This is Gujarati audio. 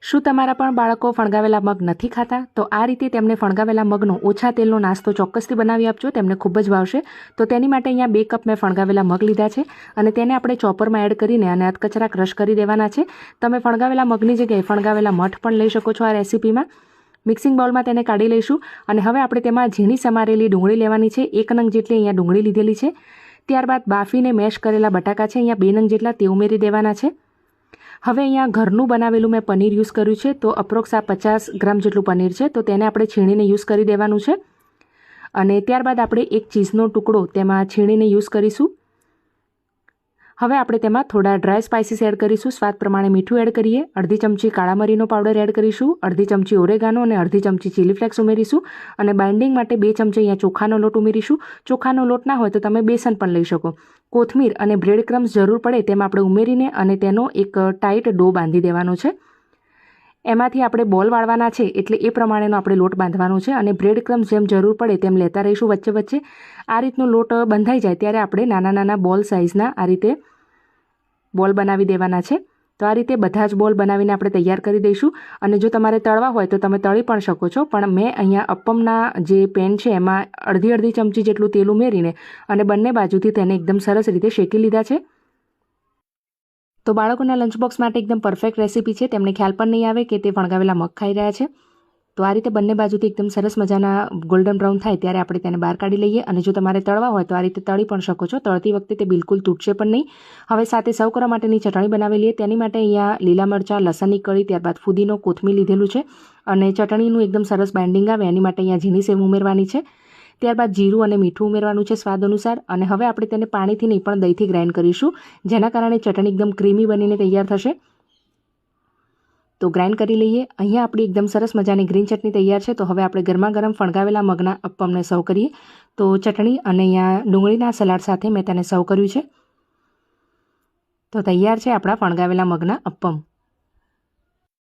શું તમારા પણ બાળકો ફણગાવેલા મગ નથી ખાતા? તો આ રીતે તેમને ફણગાવેલા મગનો ઓછા તેલનો નાસ્તો ચોક્કસથી બનાવી આપજો, તેમને ખૂબ જ ભાવશે. તો તેની માટે અહીંયા 2 કપ મેં ફણગાવેલા મગ લીધા છે અને તેને આપણે ચોપરમાં એડ કરીને અને અધકચરા ક્રશ કરી દેવાના છે. તમે ફણગાવેલા મગની જગ્યાએ ફણગાવેલા મઠ પણ લઈ શકો છો આ રેસીપીમાં. મિક્સિંગ બાઉલમાં તેને કાઢી લઈશું અને હવે આપણે તેમાં ઝીણી સમારેલી ડુંગળી લેવાની છે. 1 નંગ જેટલી અહીંયા ડુંગળી લીધેલી છે. ત્યારબાદ બાફીને મેશ કરેલા બટાકા છે અહીંયા 2 નંગ જેટલા, તે ઉમેરી દેવાના છે. હવે અહીંયા ઘરનું બનાવેલું મેં પનીર યુઝ કર્યું છે, તો અપ્રોક્સ આ 50 ગ્રામ જેટલું પનીર છે, તો તેને આપણે છીણીને યુઝ કરી દેવાનું છે. અને ત્યારબાદ આપણે એક ચીઝનો ટુકડો તેમાં છીણીને યુઝ કરીશું. હવે આપણે તેમાં થોડા ડ્રાય સ્પાઇસીસ એડ કરીશું. સ્વાદ પ્રમાણે મીઠું એડ કરીએ, અડધી ચમચી કાળા મરીનો પાવડર એડ કરીશું, અડધી ચમચી ઓરેગાનો અને અડધી ચમચી ચીલી ફ્લેક્સ ઉમેરીશું. અને બાઇન્ડિંગ માટે 2 ચમચી અહીંયા ચોખાનો લોટ ઉમેરીશું. ચોખાનો લોટ ના હોય તો તમે બેસન પણ લઈ શકો. કોથમીર અને બ્રેડ ક્રમ્સ જરૂર પડે તેમ આપણે ઉમેરીને અને તેનો એક ટાઈટ ડો બાંધી દેવાનો છે. એમાંથી આપણે બોલ વાળવાના છે, એટલે એ પ્રમાણેનો આપણે લોટ બાંધવાનો છે અને બ્રેડ ક્રમ્સ જેમ જરૂર પડે તેમ લેતા રહીશું વચ્ચે વચ્ચે. આ રીતનો લોટ બંધાઈ જાય ત્યારે આપણે નાના નાના બોલ સાઇઝના આ રીતે બોલ બનાવી દેવાના છે. તો આ રીતે બધા જ બોલ બનાવીને આપણે તૈયાર કરી દઈશું. અને જો તમારે તળવા હોય તો તમે તળી પણ શકો છો, પણ મેં અહીંયા અપ્પમના જે પેન છે એમાં અડધી ચમચી જેટલું તેલ ઉમેરીને અને બંને બાજુથી તેને એકદમ સરસ રીતે શેકી લીધા છે. તો બાળકોના લંચ બોક્સ માટે એકદમ પરફેક્ટ રેસીપી છે. તેમને ખ્યાલ પણ નહીં આવે કે તે ફણગાવેલા મગ ખાઈ રહ્યા છે. તો આ રીતે બંને બાજુથી એકદમ સરસ મજાના ગોલ્ડન બ્રાઉન થાય ત્યારે આપણે તેને બહાર કાઢી લઈએ. અને જો તમારે તળવા હોય તો આ રીતે તળી પણ શકો છો. તળતી વખતે તે બિલકુલ તૂટશે પણ નહીં. હવે સાથે સર્વ કરવા માટેની ચટણી બનાવી લઈએ. તેની માટે અહીંયા લીલા મરચાં, લસણની કળી, ત્યારબાદ ફુદીનો, કોથમીર લીધેલું છે. અને ચટણીનું એકદમ સરસ બાઇન્ડિંગ આવે એની માટે અહીંયા ઝીણી સેવ ઉમેરવાની છે. ત્યારબાદ જીરું અને મીઠું ઉમેરવાનું છે સ્વાદ અનુસાર. અને હવે આપણે તેને પાણીથી નહીં પણ દહીંથી ગ્રાઇન્ડ કરીશું, જેના કારણે ચટણી એકદમ ક્રીમી બનીને તૈયાર થશે. તો ગ્રાઇન્ડ કરી લઈએ. અહીંયા આપણી એકદમ સરસ મજાની ગ્રીન ચટણી તૈયાર છે. તો હવે આપણે ગરમા ગરમ ફણગાવેલા મગના અપ્પમને સર્વ કરીએ. તો ચટણી અને અહીંયા ડુંગળીના સલાડ સાથે મેં તેને સર્વ કર્યું છે. તો તૈયાર છે આપણા ફણગાવેલા મગના અપ્પમ.